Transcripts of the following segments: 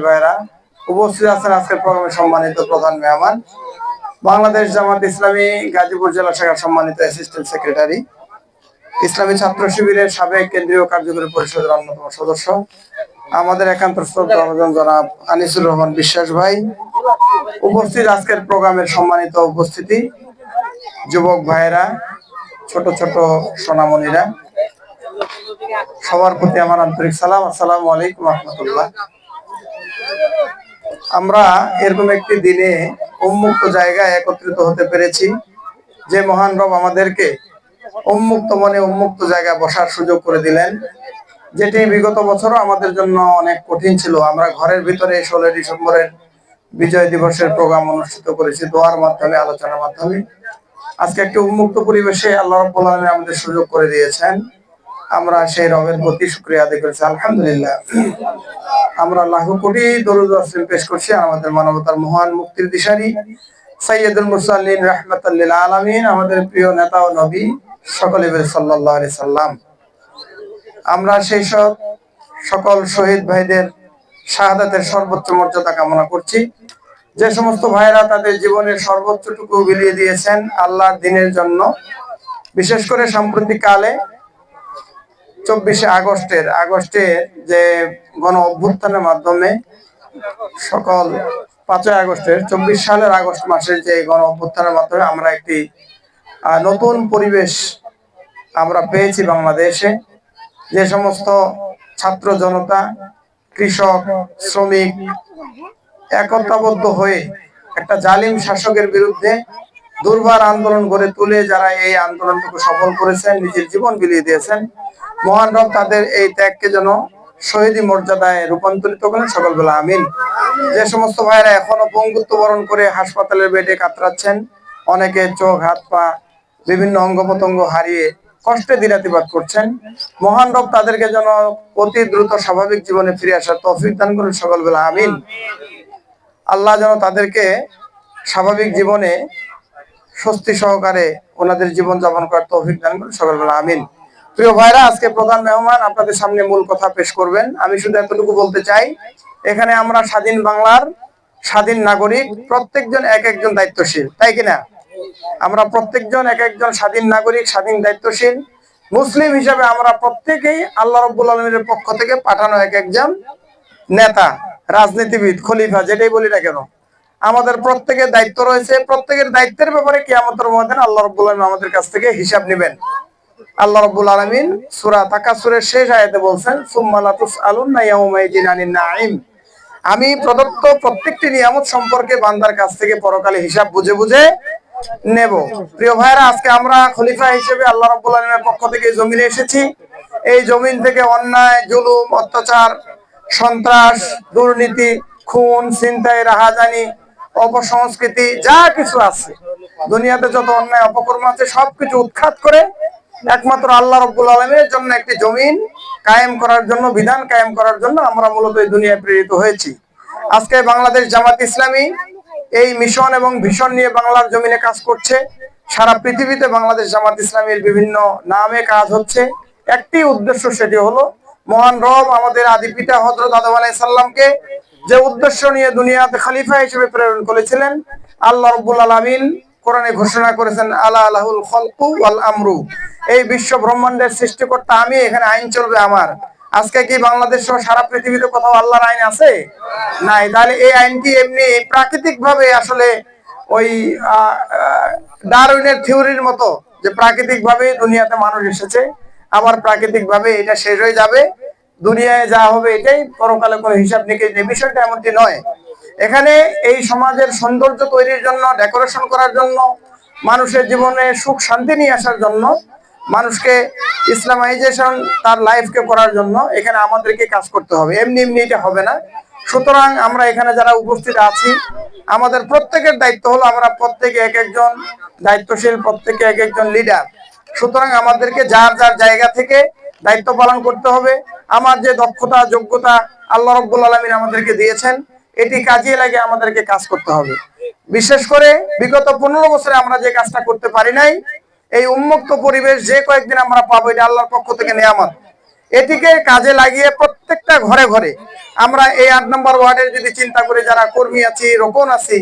ভাইরা উপস্থিত আছেন আজকের প্রোগ্রামে সম্মানিত প্রধান মেহমান বাংলাদেশ জামাত ইসলামী গাজীপুর জেলা শাখার সম্মানিত অ্যাসিস্ট্যান্ট সেক্রেটারি, ইসলামী ছাত্র শিবিরের সাবেক কেন্দ্রীয় কার্যকরী পরিষদের অন্যতম সদস্য, আমাদের একান্ত শ্রদ্ধাভাজন জনাব আনিসুর রহমান বিশ্বাস ভাই, উপস্থিত আজকের প্রোগ্রামের সম্মানিত উপস্থিতি, যুবক ভাইরা, ছোট ছোট সোনামণিরা, সবার প্রতি আমার আন্তরিক সালাম। আসসালামু আলাইকুম রহমতুল্লাহ। আমরা এরকম একটি দিনে উন্মুক্ত জায়গায় একত্রিত হতে পেরেছি, যে মহান রব আমাদেরকে উন্মুক্ত মনে উন্মুক্ত জায়গায় বসার সুযোগ করে দিলেন, যেটি বিগত বছরও আমাদের জন্য অনেক কঠিন ছিল। আমরা ঘরের ভিতরে 16 ডিসেম্বরের বিজয় দিবসের প্রোগ্রাম অনুষ্ঠিত করেছি দোয়ার মাধ্যমে, আলোচনার মাধ্যমে। আজকে একটি উন্মুক্ত পরিবেশে আল্লাহ রাব্বুল আলামিন আমাদের সুযোগ করে দিয়েছেন, আমরা সেই রবের প্রতি শুকরিয়া আদায় করেছি, আলহামদুলিল্লাহ। আমরা লাখো কোটি দরুদ ও সালাম পেশ করছি আমাদের মানবতার মহান মুক্তির দিশারি সাইয়্যিদুল মুরসালিন রাহমাতাল লিল আলামিন, আমাদের প্রিয় নেতা ও নবী সকলে বলে সাল্লাল্লাহু আলাইহি সাল্লাম। আমরা সেই সকল শহীদ ভাইদের শাহাদাতের সর্বোচ্চ মর্যাদা কামনা করছি। যে সমস্ত ভাইরা তাদের জীবনের সর্বোচ্চটুকু বিলিয়ে দিয়েছেন আল্লাহর দ্বীনের জন্য, বিশেষ করে সাম্প্রতিক কালে 24শে আগস্টের যে গণ অভ্যুত্থানের মাধ্যমে সকল 5ই আগস্টের 24 সালের আগস্ট মাসের যে গণ অভ্যুত্থানের মাধ্যমে আমরা একটি নতুন পরিবেশ আমরা পেয়েছি বাংলাদেশে। যে সমস্ত ছাত্র জনতা, কৃষক, শ্রমিক একতাবদ্ধ হয়ে একটা জালিম শাসকের বিরুদ্ধে দুর্বার আন্দোলন গড়ে তুলে যারা এই আন্দোলনটুকু সফল করেছেন, নিজের জীবন বিলিয়ে দিয়েছেন, মহান রব তাদের এই ত্যাগকে যেন শহীদি মর্যাদায় রূপান্তরিত করেন, সকল বেলা আমিন। যে সমস্ত ভাইরা এখনো পঙ্গুত্ব বরণ করে হাসপাতালের বেডে কাতরাচ্ছেন, অনেকে চোখ হাত পা বিভিন্ন অঙ্গ প্রত্যঙ্গ হারিয়ে কষ্টে দিনাতিপাত করছেন, মহান রব তাদেরকে যেন অতি দ্রুত স্বাভাবিক জীবনে ফিরে আসার তৌফিক দান করেন, সকল বেলা আমিন। আল্লাহ যেন তাদেরকে স্বাভাবিক জীবনে স্বস্তি সহকারে ওনাদের জীবন যাপন করার তৌফিক দান করেন, সকল বেলা আমিন। প্রিয় ভাইরা, আজকে প্রধান মেহমান আপনাদের সামনে মূল কথা পেশ করবেন। আমি শুধু এতটুকু বলতে চাই, এখানে আমরা স্বাধীন বাংলার স্বাধীন নাগরিক, প্রত্যেকজন এক একজন দায়িত্বশীল, তাই কিনা? আমরা প্রত্যেকজন এক একজন স্বাধীন নাগরিক, স্বাধীন দায়িত্বশীল মুসলিম হিসাবে আমরা প্রত্যেকেই আল্লাহ রাব্বুল আলামিনের পক্ষ থেকে পাঠানো এক একজন নেতা, রাজনীতিবিদ, খলিফা, যেটাই বলি না কেন, আমাদের প্রত্যেকের দায়িত্ব রয়েছে। প্রত্যেকের দায়িত্বের ব্যাপারে কিয়ামতের ময়দানে আল্লাহ রাব্বুল আলামিন আমাদের কাছ থেকে হিসাব নেবেন। আল্লাহ রাব্বুল আলামিন সূরা তাকাসুরের শেষ আয়াতে বলছেন, সুম্মা লা তুসআলুন্না ইয়াউমাইযিন আনিন নাঈম। আমি প্রদত্ত প্রত্যেকটি নিয়ামত সম্পর্কে বান্দার কাছ থেকে পরকালে হিসাব বুঝে বুঝে নেব। প্রিয় ভাইরা, আজকে আমরা খলিফা হিসেবে আল্লাহ রাব্বুল আলামিনের পক্ষ থেকে জমিনে এসেছি। এই জমিন থেকে অন্যায়, জুলুম, অত্যাচার, সন্ত্রাস, দুর্নীতি, খুন, ছিনতাই, রাহাজানি, অপসংস্কৃতি যা কিছু আছে দুনিয়াতে, যত অন্যায় অপকর্ম আছে, সবকিছু উৎখাত করে একমাত্র আল্লাহ রাব্বুল আলামিনের জন্য একটি জমিন কায়েম করার জন্য, বিধান কায়েম করার জন্য আমরা মূলত এই দুনিয়ায় প্রেরিত হয়েছি। আজকে বাংলাদেশ জামাত ইসলামী এই মিশন এবং ভিশন নিয়ে বাংলার জমিনে কাজ করছে। সারা পৃথিবীতে বাংলাদেশ জামাত ইসলামীর বিভিন্ন নামে কাজ হচ্ছে। একটি উদ্দেশ্য, সেটি হলো মহান রব আমাদের আদি পিতা হযরত আদম আলাইহিস সালামকে যে উদ্দেশ্য নিয়ে দুনিয়াতে খলিফা হিসেবে প্রেরণ করেছিলেন, আল্লাহ রাব্বুল আলামিন কোরআনে ঘোষণা করেছেন, আলা লাহুল খালকু ওয়াল আমরু। এই বিশ্ব ব্রহ্মাণ্ডের সৃষ্টিকর্তা আমি, এখানে আইন চলবে আমার। আজকে কি বাংলাদেশ সহ সারা পৃথিবীতে কোথাও আল্লাহর আইন আছে? নাই। তাহলে এই আইনটি এমনি প্রাকৃতিক ভাবে, আসলে ওই ডারউইনের থিওরির মতো, যে প্রাকৃতিক ভাবে দুনিয়াতে মানুষ এসেছে, আবার প্রাকৃতিক ভাবে এটা শেষ হয়ে যাবে, দুনিয়ায় যা হবে এটাই, পরকালে কোনো হিসাব নিকেশ নেই, বিষয়টা এমনটি নয়। এখানে এই সমাজের সৌন্দর্য তৈরির জন্য, ডেকোরেশন করার জন্য, মানুষের জীবনে সুখ শান্তি নিয়ে আসার জন্য, মানুষকে ইসলামাইজেশন তার লাইফকে করার জন্য এখানে আমাদেরকে কাজ করতে হবে, এমনি এমনি এটা হবে না। সুতরাং আমরা এখানে যারা উপস্থিত আছি, আমাদের প্রত্যেকের দায়িত্ব হলো, আমরা প্রত্যেকে এক একজন দায়িত্বশীল, প্রত্যেকে এক একজন লিডার। সুতরাং আমাদেরকে যার যার জায়গা থেকে দায়িত্ব পালন করতে হবে। আমার যে দক্ষতা, যোগ্যতা আল্লাহ রাব্বুল আলামিন আমাদেরকে দিয়েছেন, এটি কাজে লাগে আমাদেরকে কাজ করতে হবে। বিশেষ করে বিগত 15 বছরে আমরা যে কাজটা করতে পারি নাই, এই উন্মুক্ত পরিবেশ যে কয়েকদিন আমরা পাবো, এটা আল্লাহর পক্ষ থেকে নিয়ামত। এটিকে কাজে লাগিয়ে প্রত্যেকটা ঘরে ঘরে আমরা এই 8 নম্বর ওয়ার্ডের যদি চিন্তা করি, যারা কর্মী আছি, রোকন আছি,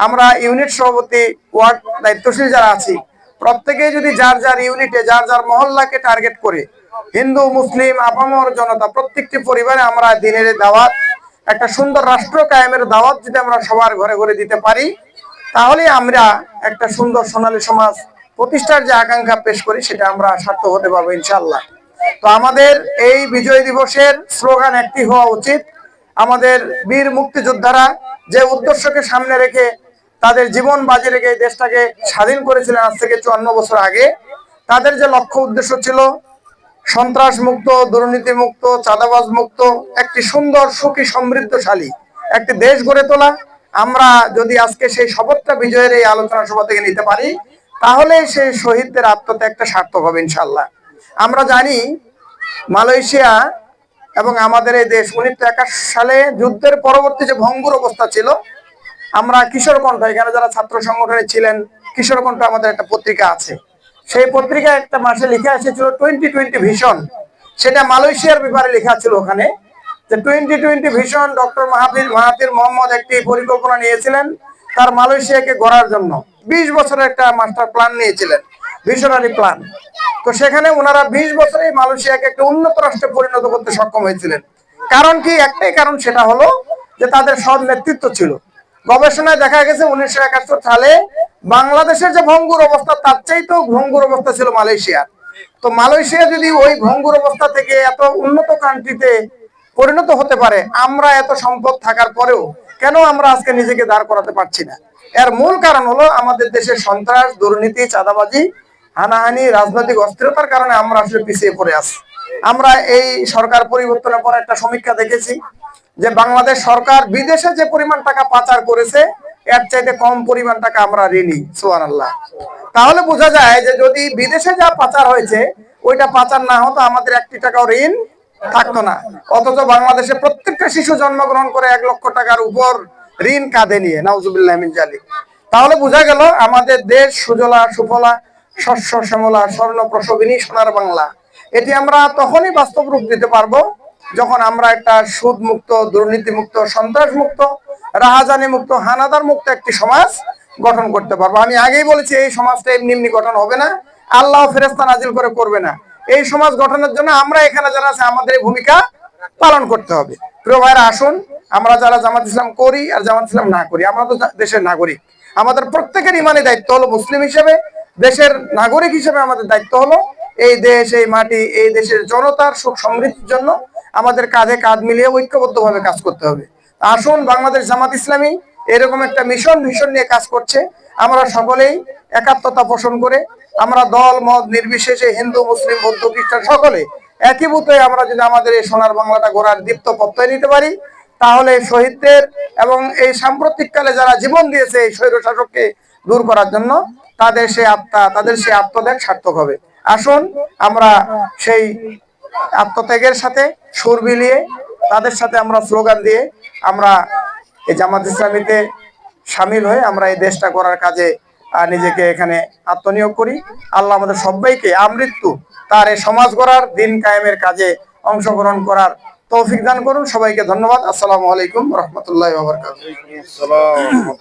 আমরা ইউনিট সভাপতি, ওয়ার্ড দায়িত্বশীল যারা আছি, প্রত্যেকেই যদি যার যার ইউনিটে যার যার মহল্লাকে টার্গেট করে হিন্দু মুসলিম আপামর জনতা প্রত্যেকটি পরিবারে আমরা দিনের দাওয়াত, একটা সুন্দর রাষ্ট্র কায়েমের দাওয়াত যদি আমরা সবার ঘরে ঘরে দিতে পারি, তাহলে আমরা একটা সুন্দর সোনালী সমাজ প্রতিষ্ঠার যে আকাঙ্ক্ষা পেশ করি সেটা আমরা সার্থক হতে পারবো ইনশাআল্লাহ। তো আমাদের এই বিজয় দিবসের স্লোগান একটি হওয়া উচিত, আমাদের বীর মুক্তিযোদ্ধারা যে উদ্দেশ্যকে সামনে রেখে তাদের জীবন বাজি রেখে এই দেশটাকে স্বাধীন করেছিলেন আজ থেকে 54 বছর আগে, তাদের যে লক্ষ্য উদ্দেশ্য ছিল সন্ত্রাস মুক্ত, দুর্নীতি মুক্ত, চাঁদাবাজ মুক্ত একটি সুন্দর সুখী সমৃদ্ধশালী একটি দেশ গড়ে তোলা, আমরা যদি আজকে সেই শপথটা বিজয়ের এই আলোচনা সভা থেকে নিতে পারি, তাহলে সেই শহীদদের আত্মত্যাগটা সার্থক হবে ইনশাআল্লাহ। আমরা জানি মালয়েশিয়া এবং আমাদের এই দেশ 1981 সালে যুদ্ধের পরবর্তী যে ভঙ্গুর অবস্থা ছিল, আমরা কিশোর কণ্ঠ, এখানে যারা ছাত্র সংগঠনে ছিলেন, কিশোর কণ্ঠ আমাদের একটা পত্রিকা আছে, সেই পত্রিকায় একটা মাসে লেখা এসেছিল 2020 ভিশন, সেটা মালয়েশিয়ার ব্যাপারে লেখা ছিল ওখানে যে 2020 ভিশন, ডক্টর মাহাথির মোহাম্মদ একটি পরিকল্পনা নিয়েছিলেন তার মালয়েশিয়াকে গড়ার জন্য 20 বছরের একটা মাস্টার প্ল্যান নিয়েছিলেন, ভিশনারি প্ল্যান। তো সেখানে ওনারা 20 বছরে মালয়েশিয়াকে একটা উন্নত রাষ্ট্রে পরিণত করতে সক্ষম হয়েছিলেন। কারণ কি? একটাই কারণ, সেটা হলো যে তাদের সৎ নেতৃত্ব ছিল। গবেষণায় দেখা গেছে 1971 সালে বাংলাদেশের যে ভঙ্গুর অবস্থা তার চাইতেও ভঙ্গুর অবস্থা ছিল মালয়েশিয়া। তো মালয়েশিয়া যদি ওই ভঙ্গুর অবস্থা থেকে এত উন্নত কান্ট্রিতে পরিণত হতে পারে, আমরা এত সম্পদ থাকার পরেও কেন আমরা আজকে নিজেকে দাঁড় করাতে পারছি না? এর মূল কারণ হলো আমাদের দেশের সন্ত্রাস, দুর্নীতি, চাঁদাবাজি, হানাহানি, রাজনৈতিক অস্থিরতার কারণে আমরা আসলে পিছিয়ে পড়ে আছি। আমরা এই সরকার পরিবর্তনের পর একটা সমীক্ষা দেখেছি যে বাংলাদেশ সরকার বিদেশে যে পরিমাণ টাকা পাচার করেছে এর চাইতে কম পরিমাণ টাকা আমরা ঋণী। সুবহানাল্লাহ। তাহলে বোঝা যায় যে যদি বিদেশে যা পাচার হয়েছে ওইটা পাচার না হতো, আমাদের 1 টাকাও ঋণ থাকতো না। অথচ বাংলাদেশে প্রত্যেকটা শিশু জন্মগ্রহণ করে 1 লক্ষ টাকার উপর ঋণ কাঁধে নিয়ে, নাউজুবিল্লাহ মিন জালিক। তাহলে বোঝা গেল আমাদের দেশ সুজলা সুফলা, শস্য শ্যামলা, স্বর্ণ প্রসবিনী সোনার বাংলা। এটি আমরা তখনই বাস্তব রূপ দিতে পারবো যখন আমরা একটা সুদ মুক্ত, দুর্নীতি মুক্ত, সন্ত্রাস মুক্ত, রাহাজানি মুক্ত, হানাদার মুক্ত একটি সমাজ গঠন করতে পারবো। আমি আগেই বলেছি এই সমাজটা এমনি এমনি গঠন হবে না, আল্লাহ ফেরেশতা নাজিল করে করবে না। এই সমাজ গঠনের জন্য আমরা এখানে যারা আছে আমাদের এই ভূমিকা পালন করতে হবে। প্রিয় ভাইরা, আসুন আমরা যারা জামাত ইসলাম করি আর জামাত ইসলাম না করি, আমরা তো দেশের নাগরিক, আমাদের প্রত্যেকের ইমানি দায়িত্ব হলো মুসলিম হিসেবে, দেশের নাগরিক হিসেবে আমাদের দায়িত্ব হলো এই দেশ, এই মাটি, এই দেশের জনতার সুখ সমৃদ্ধির জন্য আমাদের কাঁধে কাঁধ মিলিয়ে ঐক্যবদ্ধভাবে কাজ করতে হবে। আসুন, বাংলাদেশ জামাত ইসলামী এরকম একটা মিশন নিয়ে কাজ করছে। আমরা সকলেই একাত্মতা পোষণ করে, আমরা দল মত নির্বিশেষে হিন্দু মুসলিম বৌদ্ধ খ্রিস্টান সকলে একীভূত হয়ে আমরা যদি আমাদের এই সোনার বাংলাটা গড়ার দীপ্ত প্রত্যয় নিতে পারি, তাহলে শহীদদের এবং এই সাম্প্রতিককালে যারা জীবন দিয়েছে এই স্বৈর শাসককে দূর করার জন্য তাদের সেই আত্মত্যাগ সার্থক হবে। আসুন আমরা সেই আত্মত্যাগের সাথে সুর মিলিয়ে তাদের সাথে আমরা স্লোগান দিয়ে আমরা এই জামাত ইসলামীতে সামিল হয়ে আমরা এই দেশটা করার কাজে নিজেকে এখানে আত্মনিয়োগ করি। আল্লাহ আমাদের সবাইকে আমৃত্যু তার এই সমাজ গড়ার, দিন কায়েমের কাজে অংশগ্রহণ করার তৌফিক দান করুন। সবাইকে ধন্যবাদ। আসসালামু আলাইকুম ওয়া রাহমাতুল্লাহি ওয়া বারাকাতুহু।